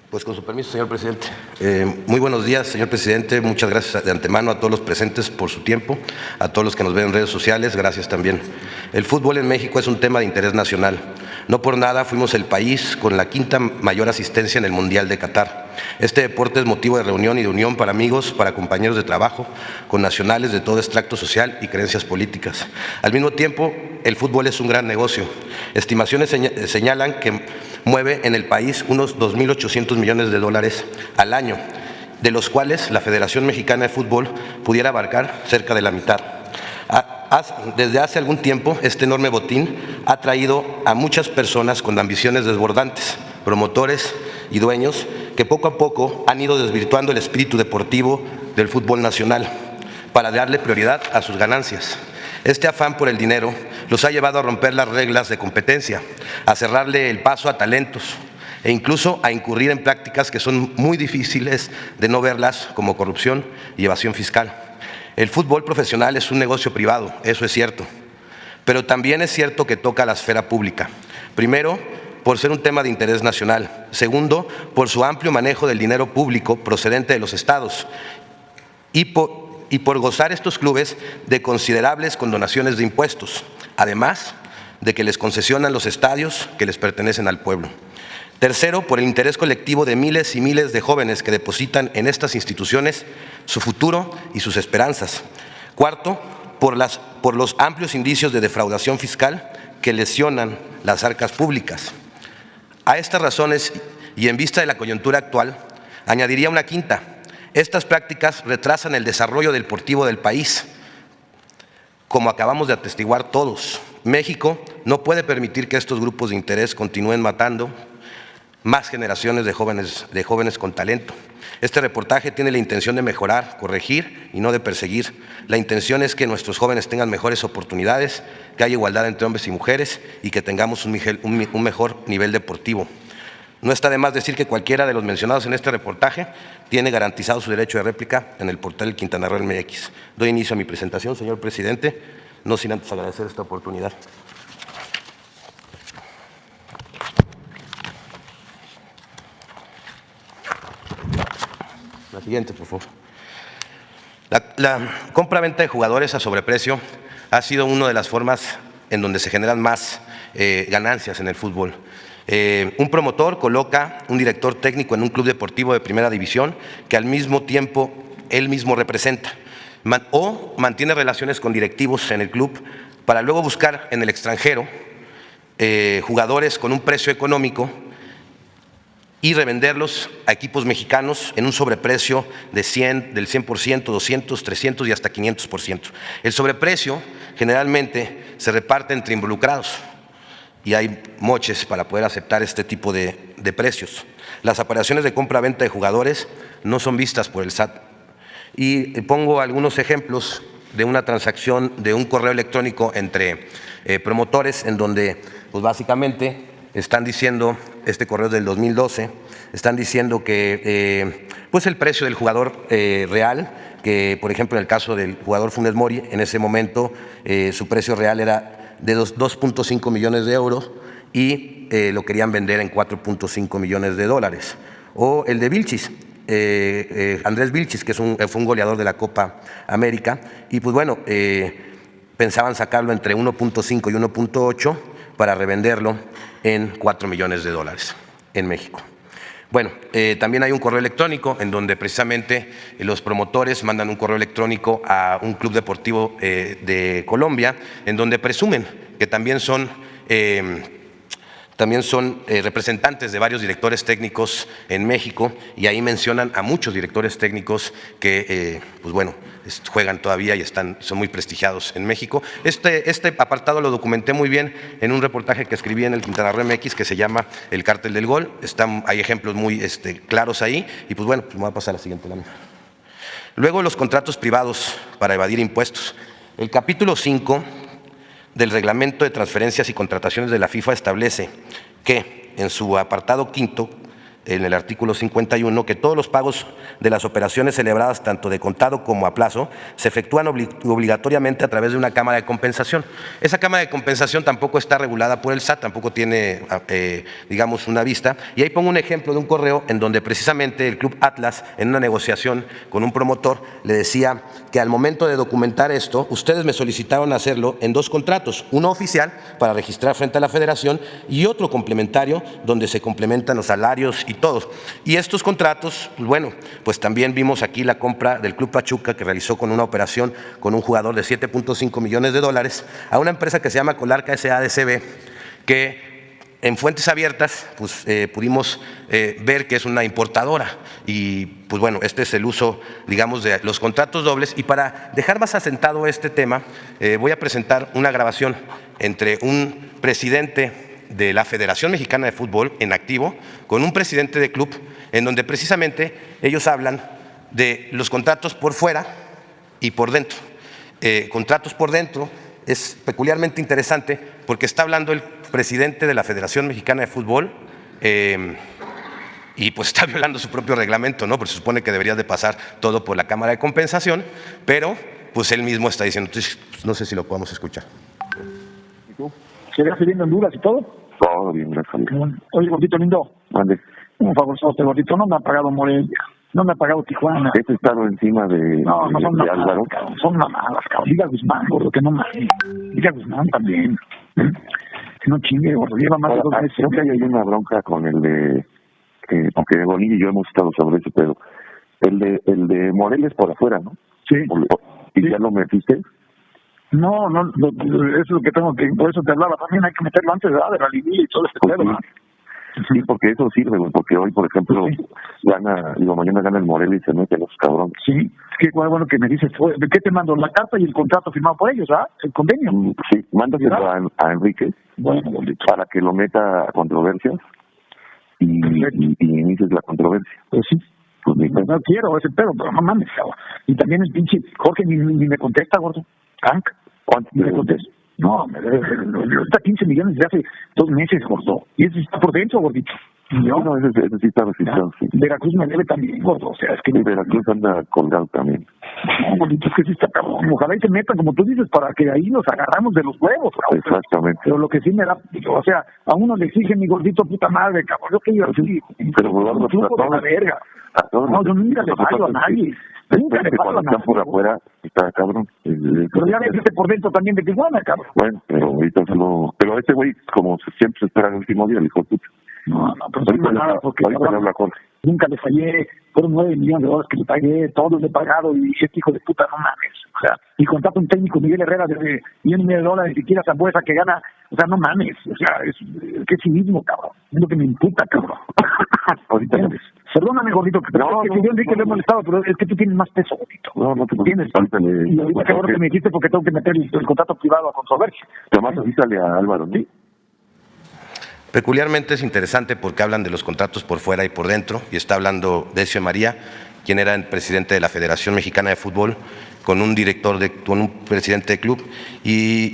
Pues con su permiso, señor presidente. Muy buenos días, señor presidente. Muchas gracias de antemano a todos los presentes por su tiempo, a todos los que nos ven en redes sociales, gracias también. El fútbol en México es un tema de interés nacional. No por nada fuimos el país con la quinta mayor asistencia en el Mundial de Qatar. Este deporte es motivo de reunión y de unión para amigos, para compañeros de trabajo, con nacionales de todo extracto social y creencias políticas. Al mismo tiempo, el fútbol es un gran negocio. Estimaciones señalan que mueve en el país unos 2.800 millones de dólares al año, de los cuales la Federación Mexicana de Fútbol pudiera abarcar cerca de la mitad. Desde hace algún tiempo, este enorme botín ha traído a muchas personas con ambiciones desbordantes, promotores y dueños, que poco a poco han ido desvirtuando el espíritu deportivo del fútbol nacional para darle prioridad a sus ganancias. Este afán por el dinero los ha llevado a romper las reglas de competencia, a cerrarle el paso a talentos e incluso a incurrir en prácticas que son muy difíciles de no verlas, como corrupción y evasión fiscal. El fútbol profesional es un negocio privado, eso es cierto, pero también es cierto que toca a la esfera pública. Primero, por ser un tema de interés nacional. Segundo, por su amplio manejo del dinero público procedente de los estados y por gozar estos clubes de considerables condonaciones de impuestos, además de que les concesionan los estadios que les pertenecen al pueblo. Tercero, por el interés colectivo de miles y miles de jóvenes que depositan en estas instituciones su futuro y sus esperanzas. Cuarto, por los amplios indicios de defraudación fiscal que lesionan las arcas públicas. A estas razones, y en vista de la coyuntura actual, añadiría una quinta. Estas prácticas retrasan el desarrollo deportivo del país, como acabamos de atestiguar todos. México no puede permitir que estos grupos de interés continúen matando más generaciones de jóvenes con talento. Este reportaje tiene la intención de mejorar, corregir y no de perseguir. La intención es que nuestros jóvenes tengan mejores oportunidades, que haya igualdad entre hombres y mujeres y que tengamos un mejor nivel deportivo. No está de más decir que cualquiera de los mencionados en este reportaje tiene garantizado su derecho de réplica en el portal Quintana Roo MX. Doy inicio a mi presentación, señor presidente, no sin antes agradecer esta oportunidad. La siguiente, por favor. La compra-venta de jugadores a sobreprecio ha sido una de las formas en donde se generan más ganancias en el fútbol. Un promotor coloca un director técnico en un club deportivo de primera división que al mismo tiempo él mismo representa, o mantiene relaciones con directivos en el club para luego buscar en el extranjero jugadores con un precio económico y revenderlos a equipos mexicanos en un sobreprecio del 100%, 200, 300 y hasta 500%. El sobreprecio generalmente se reparte entre involucrados y hay moches para poder aceptar este tipo de precios. Las operaciones de compra-venta de jugadores no son vistas por el SAT. Y pongo algunos ejemplos de una transacción de un correo electrónico entre promotores en donde pues básicamente están diciendo, este correo es del 2012, están diciendo que pues el precio del jugador real, que por ejemplo en el caso del jugador Funes Mori, en ese momento su precio real era de 2.5 millones de euros y lo querían vender en 4.5 millones de dólares. O el de Vilchis, Andrés Vilchis, que fue un goleador de la Copa América, y pues bueno, pensaban sacarlo entre 1.5 y 1.8 para revenderlo en 4 millones de dólares en México. Bueno, también hay un correo electrónico en donde precisamente los promotores mandan un correo electrónico a un club deportivo de Colombia, en donde presumen que también son representantes de varios directores técnicos en México, y ahí mencionan a muchos directores técnicos que, pues bueno, juegan todavía y son muy prestigiados en México. Este apartado lo documenté muy bien en un reportaje que escribí en el Quintana Roo MX que se llama El Cártel del Gol. Hay ejemplos muy claros ahí y pues bueno, pues me voy a pasar a la siguiente lámina. Luego, los contratos privados para evadir impuestos. El capítulo 5 del Reglamento de Transferencias y Contrataciones de la FIFA establece que en su apartado quinto en el artículo 51, que todos los pagos de las operaciones celebradas tanto de contado como a plazo se efectúan obligatoriamente a través de una cámara de compensación. Esa cámara de compensación tampoco está regulada por el SAT, tampoco tiene, digamos, una vista. Y ahí pongo un ejemplo de un correo en donde precisamente el Club Atlas, en una negociación con un promotor, le decía que al momento de documentar esto, ustedes me solicitaron hacerlo en 2 contratos, uno oficial para registrar frente a la Federación y otro complementario donde se complementan los salarios y todo. Y estos contratos, pues bueno, pues también vimos aquí la compra del Club Pachuca, que realizó con una operación con un jugador de $7.5 millones a una empresa que se llama Colarca S.A.D.C.B., que en fuentes abiertas pues, pudimos ver que es una importadora y pues bueno, este es el uso, digamos, de los contratos dobles. Y para dejar más asentado este tema, voy a presentar una grabación entre un presidente de la Federación Mexicana de Fútbol en activo con un presidente de club, en donde precisamente ellos hablan de los contratos por fuera y por dentro. Contratos por dentro es peculiarmente interesante porque está hablando el presidente de la Federación Mexicana de Fútbol y pues está violando su propio reglamento, ¿no? Porque se supone que debería de pasar todo por la Cámara de Compensación, pero pues él mismo está diciendo. Entonces, pues, no sé si lo podemos escuchar. ¿Y tú? ¿Seguirás viviendo en Honduras y todo? Todo bien, gracias. Oye, gordito lindo. ¿Dónde? Un favor, gordito, no me ha pagado Morelia, no me ha pagado Tijuana. ¿Este estado encima de No son de mamadas, Álvaro? cabrón, son mamadas, cabrón. Diga Guzmán, gordo, que no mames. Diga Guzmán también. Que no chingue, gordo, lleva más de 2 meses. Creo que hay una bronca con el de, aunque Bonilla y yo hemos estado sobre eso, pero el de Morelia es por afuera, ¿no? Sí. ¿Y Sí. ya lo metiste? No, eso es lo que tengo que, por eso te hablaba, también hay que meterlo antes de la liguilla y todo este Pues pedo, ¿no? Sí, porque eso sirve, güey, porque hoy, por ejemplo, Sí. mañana gana el Morelia y se meten los cabrones. Sí, es que bueno que me dices, ¿de qué te mando? La carta y el contrato firmado por ellos, ¿ah? El convenio. Sí, mándaselo a Enrique Bueno, gordito. para que lo meta a controversias y inicies la controversia. Pues sí. Pues No quiero ese pedo, pero no mames, cabrón. Y también el pinche Jorge ni me contesta, gordo. Hank, ¿cuánto ni me contesta. No, me debe ahorita 15 millones de hace 2 meses, gordo. Y eso está por dentro, gordito. Y yo, No, ese sí está registrado, sí. Veracruz me debe también, gordo. O sea, es que Y Veracruz anda colgado también. no, gordito, es que sí está cabrón. Ojalá y se metan, como tú dices, para que ahí nos agarramos de los huevos, cabrón. Exactamente. Pero lo que sí me da, o sea, a uno le exige mi gordito puta madre, cabrón. Yo que yo así, Pero un truco de la verga. A todos No, yo nunca le fallo a nadie. Nunca le fallo cuando a están nadie. por afuera, está cabrón. Pero ya ves por dentro también de Tijuana, cabrón. Bueno, pero ahorita pero este güey, como siempre se espera el último día, le dijo, puta. No, pero sí me nada, porque ahorita le habla Jorge. nunca le fallé, fueron $9 millones que le pagué, todos le he pagado, y este hijo de puta, no mames. O sea, y contrato un técnico, Miguel Herrera, de $1,500,000, siquiera Zambuesa que gana, o sea, no mames, o sea, qué cinismo, cabrón, es lo que me imputa, cabrón. Ahorita Perdóname, gordito, que No, es que yo Enrique le he molestado, pero es que tú tienes más peso, gordito. No te Tienes. preocupes. Y ahorita qué bueno que me dijiste porque tengo que meter el contrato privado a controversia. Tomás, avísale a Álvaro, ¿no? Peculiarmente es interesante porque hablan de los contratos por fuera y por dentro, y está hablando Decio María, quien era el presidente de la Federación Mexicana de Fútbol, con un presidente de club, y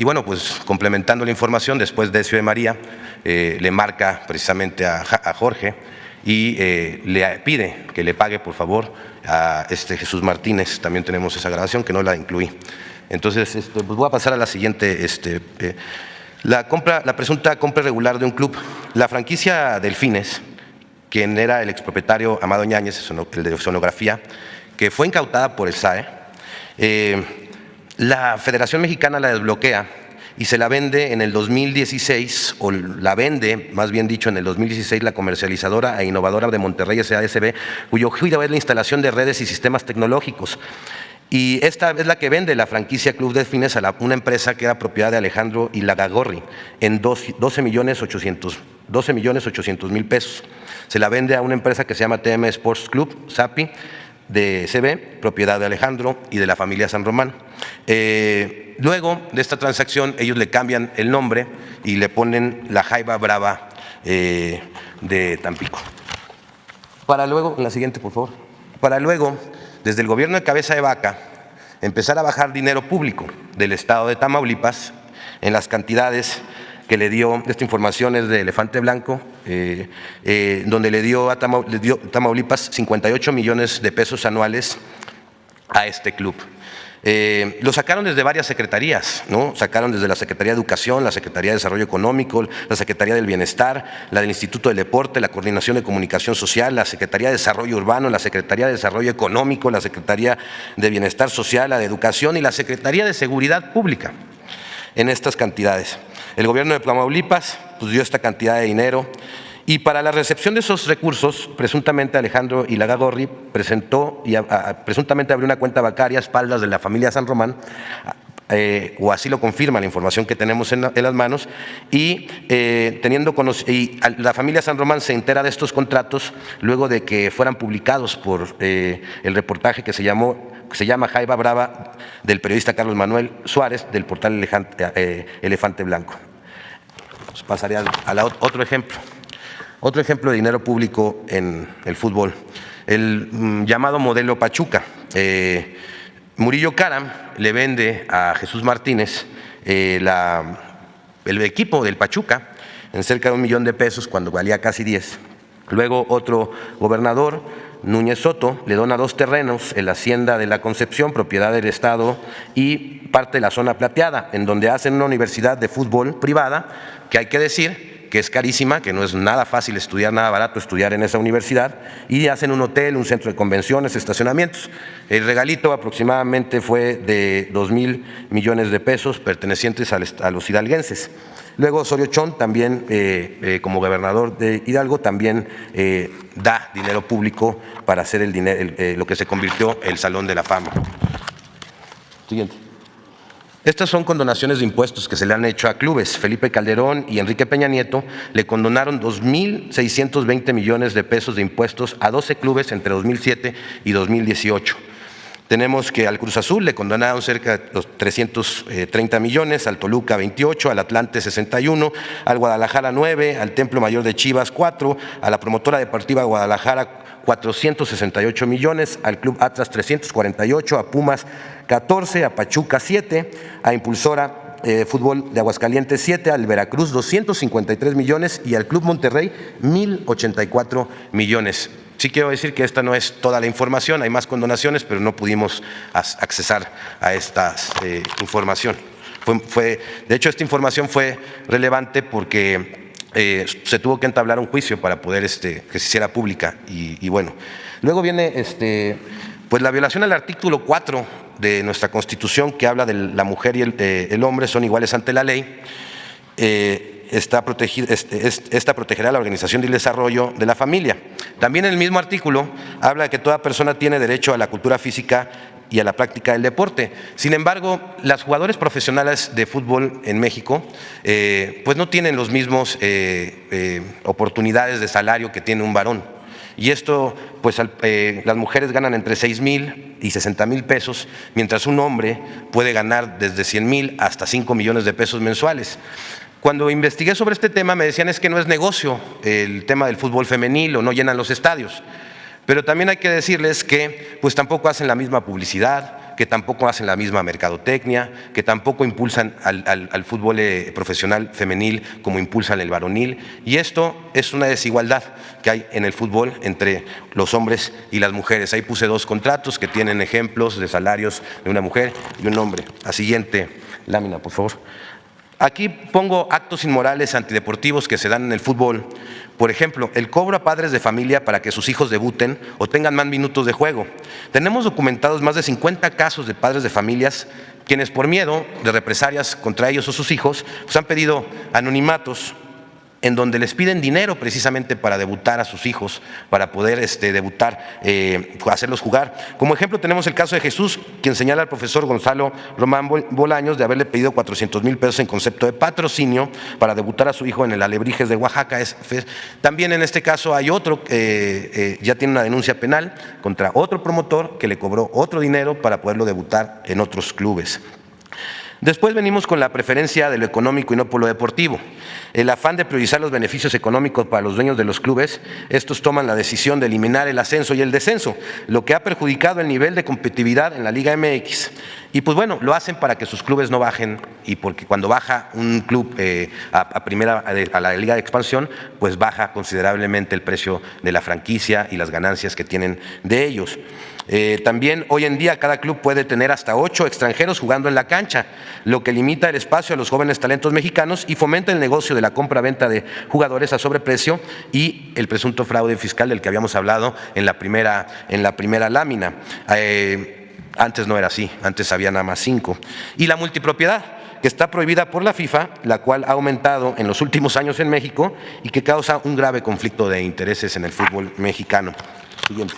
bueno, pues complementando la información, después Decio de María le marca precisamente a Jorge y le pide que le pague, por favor, a Jesús Martínez. También tenemos esa grabación que no la incluí. Entonces, pues voy a pasar a la siguiente. La presunta compra irregular de un club. La franquicia Delfines, quien era el expropietario Amado Ñáñez, el de sonografía, que fue incautada por el SAE, la Federación Mexicana la desbloquea y se la vende en el 2016, o la vende, más bien dicho, en el 2016 la comercializadora e innovadora de Monterrey S.A.D.C.B., cuyo giro es la instalación de redes y sistemas tecnológicos. Y esta es la que vende la franquicia Club Delfines a una empresa que era propiedad de Alejandro Ilagagorri en $12,800,000 pesos. Se la vende a una empresa que se llama TM Sports Club, SAPI, de CB, propiedad de Alejandro y de la familia San Román. Luego de esta transacción, ellos le cambian el nombre y le ponen la Jaiba Brava de Tampico. Para luego, en la siguiente, por favor. Para luego, desde el gobierno de Cabeza de Vaca, empezar a bajar dinero público del estado de Tamaulipas en las cantidades que le dio, esta información es de Elefante Blanco, donde le dio a Tamaulipas 58 millones de pesos anuales a este club. Lo sacaron desde varias secretarías, ¿no? Sacaron desde la Secretaría de Educación, la Secretaría de Desarrollo Económico, la Secretaría del Bienestar, la del Instituto del Deporte, la Coordinación de Comunicación Social, la Secretaría de Desarrollo Urbano, la Secretaría de Desarrollo Económico, la Secretaría de Bienestar Social, la de Educación y la Secretaría de Seguridad Pública en estas cantidades. El gobierno de Tamaulipas pues, dio esta cantidad de dinero. Y para la recepción de esos recursos, presuntamente Alejandro Ilagagorri presentó y presuntamente abrió una cuenta bancaria a espaldas de la familia San Román, o así lo confirma la información que tenemos en las manos, y la familia San Román se entera de estos contratos luego de que fueran publicados por el reportaje que se llama Jaiba Brava, del periodista Carlos Manuel Suárez, del portal Elefante Blanco. Pues pasaré a otro ejemplo. Otro ejemplo de dinero público en el fútbol, el llamado modelo Pachuca. Murillo Karam le vende a Jesús Martínez el equipo del Pachuca en cerca de $1 millón cuando valía casi 10. Luego otro gobernador, Núñez Soto, le dona 2 terrenos en la Hacienda de la Concepción, propiedad del Estado, y parte de la zona plateada, en donde hacen una universidad de fútbol privada, que hay que decir que es carísima, que no es nada fácil estudiar, nada barato estudiar en esa universidad, y hacen un hotel, un centro de convenciones, estacionamientos. El regalito aproximadamente fue de $2,000 millones pertenecientes a los hidalguenses. Luego Osorio Chong también, como gobernador de Hidalgo, también da dinero público para hacer lo que se convirtió el Salón de la Fama. Siguiente. Estas son condonaciones de impuestos que se le han hecho a clubes. Felipe Calderón y Enrique Peña Nieto le condonaron 2,620 millones de pesos de impuestos a 12 clubes entre 2007 y 2018. Tenemos que al Cruz Azul le condonaron cerca de los 330 millones, al Toluca 28, al Atlante 61, al Guadalajara 9, al Templo Mayor de Chivas 4, a la Promotora Deportiva Guadalajara 468 millones, al Club Atlas 348, a Pumas 14, a Pachuca 7, a Impulsora Fútbol de Aguascalientes 7, al Veracruz 253 millones y al Club Monterrey 1,084 millones. Sí quiero decir que esta no es toda la información, hay más condonaciones, pero no pudimos accesar a esta información. De hecho, esta información fue relevante porque se tuvo que entablar un juicio para poder que se hiciera pública y bueno. Luego viene pues la violación al artículo 4 de nuestra Constitución, que habla de la mujer y el hombre son iguales ante la ley. Esta protegerá la organización y el desarrollo de la familia. También en el mismo artículo habla de que toda persona tiene derecho a la cultura física y a la práctica del deporte. Sin embargo, las jugadoras profesionales de fútbol en México pues no tienen los mismos oportunidades de salario que tiene un varón. Y esto, pues las mujeres ganan entre 6,000 y 60,000 pesos, mientras un hombre puede ganar desde 100,000 hasta 5 millones de pesos mensuales. Cuando investigué sobre este tema me decían es que no es negocio el tema del fútbol femenil o no llenan los estadios. Pero también hay que decirles que pues tampoco hacen la misma publicidad, que tampoco hacen la misma mercadotecnia, que tampoco impulsan al fútbol profesional femenil como impulsan el varonil. Y esto es una desigualdad que hay en el fútbol entre los hombres y las mujeres. Ahí puse 2 contratos que tienen ejemplos de salarios de una mujer y un hombre. La siguiente lámina, por favor. Aquí pongo actos inmorales antideportivos que se dan en el fútbol. Por ejemplo, el cobro a padres de familia para que sus hijos debuten o tengan más minutos de juego. Tenemos documentados más de 50 casos de padres de familias quienes por miedo de represalias contra ellos o sus hijos pues han pedido anonimatos en donde les piden dinero precisamente para debutar a sus hijos, para poder debutar, hacerlos jugar. Como ejemplo tenemos el caso de Jesús, quien señala al profesor Gonzalo Román Bolaños de haberle pedido 400,000 pesos en concepto de patrocinio para debutar a su hijo en el Alebrijes de Oaxaca. También en este caso hay otro que ya tiene una denuncia penal contra otro promotor que le cobró otro dinero para poderlo debutar en otros clubes. Después venimos con la preferencia de lo económico y no por lo deportivo. El afán de priorizar los beneficios económicos para los dueños de los clubes, estos toman la decisión de eliminar el ascenso y el descenso, lo que ha perjudicado el nivel de competitividad en la Liga MX. Y pues bueno, lo hacen para que sus clubes no bajen, y porque cuando baja un club a la Liga de Expansión, pues baja considerablemente el precio de la franquicia y las ganancias que tienen de ellos. También hoy en día cada club puede tener hasta 8 extranjeros jugando en la cancha, lo que limita el espacio a los jóvenes talentos mexicanos y fomenta el negocio de la compra-venta de jugadores a sobreprecio y el presunto fraude fiscal del que habíamos hablado en la primera lámina. Antes no era así, antes había nada más 5. Y la multipropiedad, que está prohibida por la FIFA, la cual ha aumentado en los últimos años en México y que causa un grave conflicto de intereses en el fútbol mexicano. Siguiente.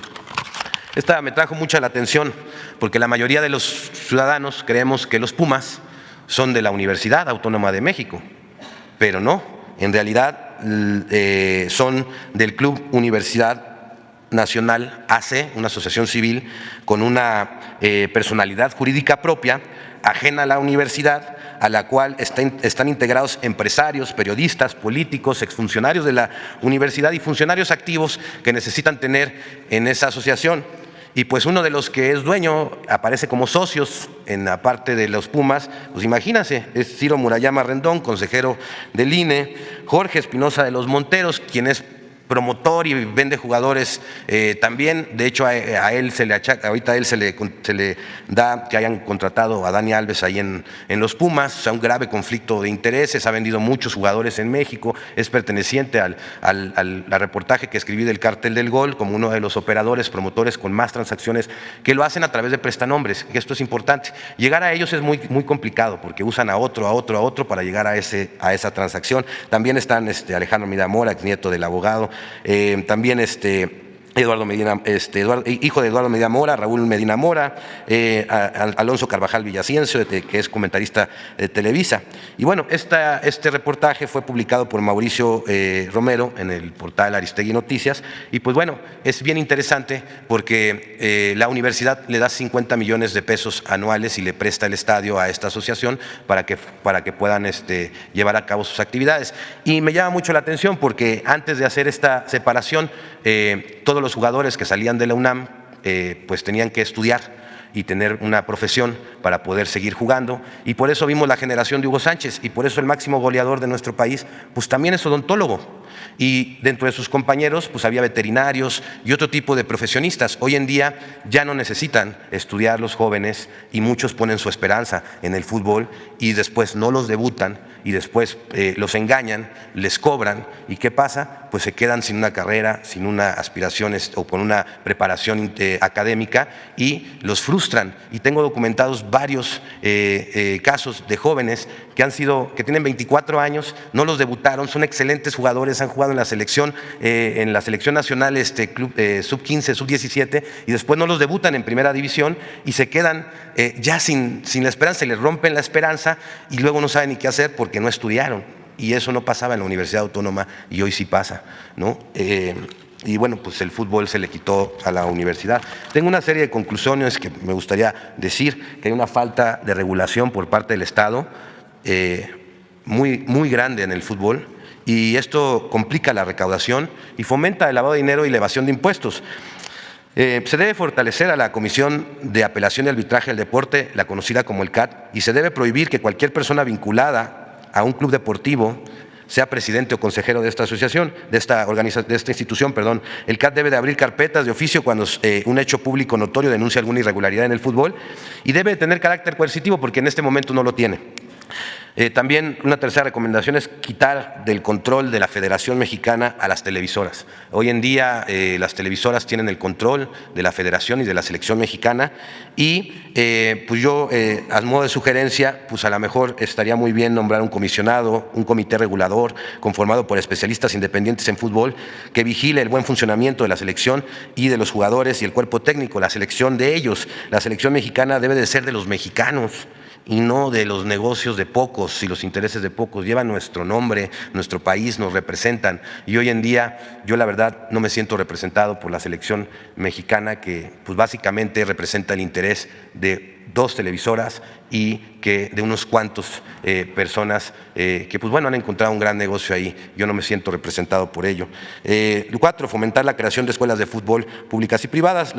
Esta me trajo mucha la atención porque la mayoría de los ciudadanos creemos que los Pumas son de la Universidad Autónoma de México, pero no, en realidad son del Club Universidad Nacional AC, una asociación civil con una personalidad jurídica propia, ajena a la universidad, a la cual están integrados empresarios, periodistas, políticos, exfuncionarios de la universidad y funcionarios activos que necesitan tener en esa asociación. Y pues uno de los que es dueño aparece como socios en la parte de los Pumas, pues imagínense, es Ciro Murayama Rendón, consejero del INE, Jorge Espinosa de los Monteros, quien es promotor y vende jugadores también. De hecho, a él se le achaca, ahorita a él se le da que hayan contratado a Dani Alves ahí en los Pumas, o sea, un grave conflicto de intereses, ha vendido muchos jugadores en México, es perteneciente al reportaje que escribí del Cártel del Gol como uno de los operadores, promotores con más transacciones que lo hacen a través de prestanombres, y esto es importante. Llegar a ellos es muy complicado porque usan a otro para llegar a esa transacción. También están Alejandro Medina, nieto del abogado, también Eduardo Medina, hijo de Eduardo Medina Mora, Raúl Medina Mora, Alonso Carvajal Villaciencio, que es comentarista de Televisa. Y bueno, este reportaje fue publicado por Mauricio Romero en el portal Aristegui Noticias, y pues bueno, es bien interesante porque la universidad le da 50 millones de pesos anuales y le presta el estadio a esta asociación para que puedan llevar a cabo sus actividades. Y me llama mucho la atención porque antes de hacer esta separación, todos los jugadores que salían de la UNAM pues tenían que estudiar y tener una profesión para poder seguir jugando, y por eso vimos la generación de Hugo Sánchez, y por eso el máximo goleador de nuestro país pues también es odontólogo, y dentro de sus compañeros pues había veterinarios y otro tipo de profesionistas. Hoy en día ya no necesitan estudiar los jóvenes y muchos ponen su esperanza en el fútbol y después no los debutan y después los engañan, les cobran, y ¿qué pasa? Pues se quedan sin una carrera, sin una aspiración o con una preparación académica, y los frustran. Y tengo documentados varios casos de jóvenes que tienen 24 años, no los debutaron, son excelentes jugadores, han jugado en la selección nacional, club sub-15, sub-17, y después no los debutan en primera división y se quedan ya sin la esperanza, y les rompen la esperanza y luego no saben ni qué hacer porque no estudiaron. Y eso no pasaba en la Universidad Autónoma y hoy sí pasa, ¿no? Y bueno, pues el fútbol se le quitó a la universidad. Tengo una serie de conclusiones que me gustaría decir: que hay una falta de regulación por parte del Estado muy grande en el fútbol, y esto complica la recaudación y fomenta el lavado de dinero y la evasión de impuestos. Se debe fortalecer a la Comisión de Apelación y Arbitraje del Deporte, la conocida como el CAT, y se debe prohibir que cualquier persona vinculada a un club deportivo sea presidente o consejero de esta asociación, de esta institución. El CAT debe de abrir carpetas de oficio cuando un hecho público notorio denuncia alguna irregularidad en el fútbol, y debe de tener carácter coercitivo porque en este momento no lo tiene. También una tercera recomendación es quitar del control de la Federación Mexicana a las televisoras. Hoy en día las televisoras tienen el control de la Federación y de la Selección Mexicana, y pues yo a modo de sugerencia, pues a lo mejor estaría muy bien nombrar un comisionado, un comité regulador conformado por especialistas independientes en fútbol que vigile el buen funcionamiento de la selección y de los jugadores y el cuerpo técnico, la selección de ellos. La selección mexicana debe de ser de los mexicanos y no de los negocios de pocos y los intereses de pocos. Llevan nuestro nombre, nuestro país, nos representan, y hoy en día yo la verdad no me siento representado por la selección mexicana, que pues básicamente representa el interés de 2 televisoras y que de unos cuantos personas que pues bueno han encontrado un gran negocio ahí. Yo no me siento representado por ello. 4, fomentar la creación de escuelas de fútbol públicas y privadas,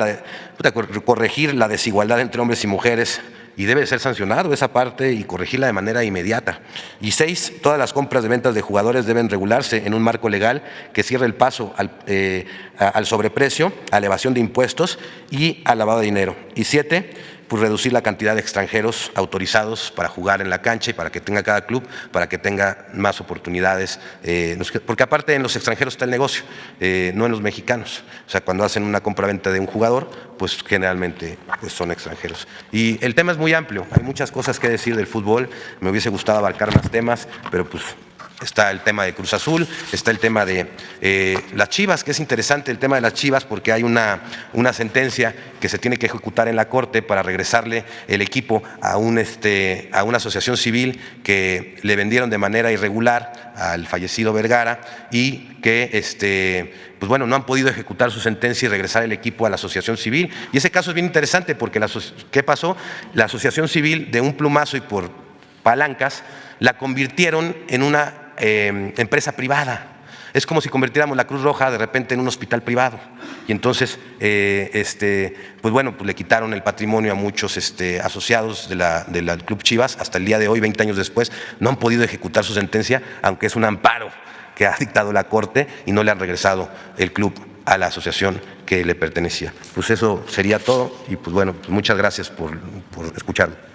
corregir la desigualdad entre hombres y mujeres y debe ser sancionado esa parte y corregirla de manera inmediata. Y 6, todas las compras de ventas de jugadores deben regularse en un marco legal que cierre el paso al sobreprecio, a la evasión de impuestos y al lavado de dinero. Y 7, pues reducir la cantidad de extranjeros autorizados para jugar en la cancha y para que tenga cada club, para que tenga más oportunidades, porque aparte en los extranjeros está el negocio, no en los mexicanos. O sea, cuando hacen una compra-venta de un jugador, pues generalmente pues son extranjeros. Y el tema es muy amplio, hay muchas cosas que decir del fútbol, me hubiese gustado abarcar más temas, pero pues está el tema de Cruz Azul, está el tema de las Chivas, que es interesante el tema de las Chivas porque hay una sentencia que se tiene que ejecutar en la Corte para regresarle el equipo a una asociación civil que le vendieron de manera irregular al fallecido Vergara y que pues bueno, no han podido ejecutar su sentencia y regresar el equipo a la asociación civil. Y ese caso es bien interesante porque ¿qué pasó? La asociación civil de un plumazo y por palancas la convirtieron en una empresa privada. Es como si convirtiéramos la Cruz Roja de repente en un hospital privado. Y entonces, pues bueno, pues le quitaron el patrimonio a muchos asociados del Club Chivas. Hasta el día de hoy, 20 años después, no han podido ejecutar su sentencia, aunque es un amparo que ha dictado la Corte y no le han regresado el club a la asociación que le pertenecía. Pues eso sería todo y pues bueno, pues muchas gracias por escucharme.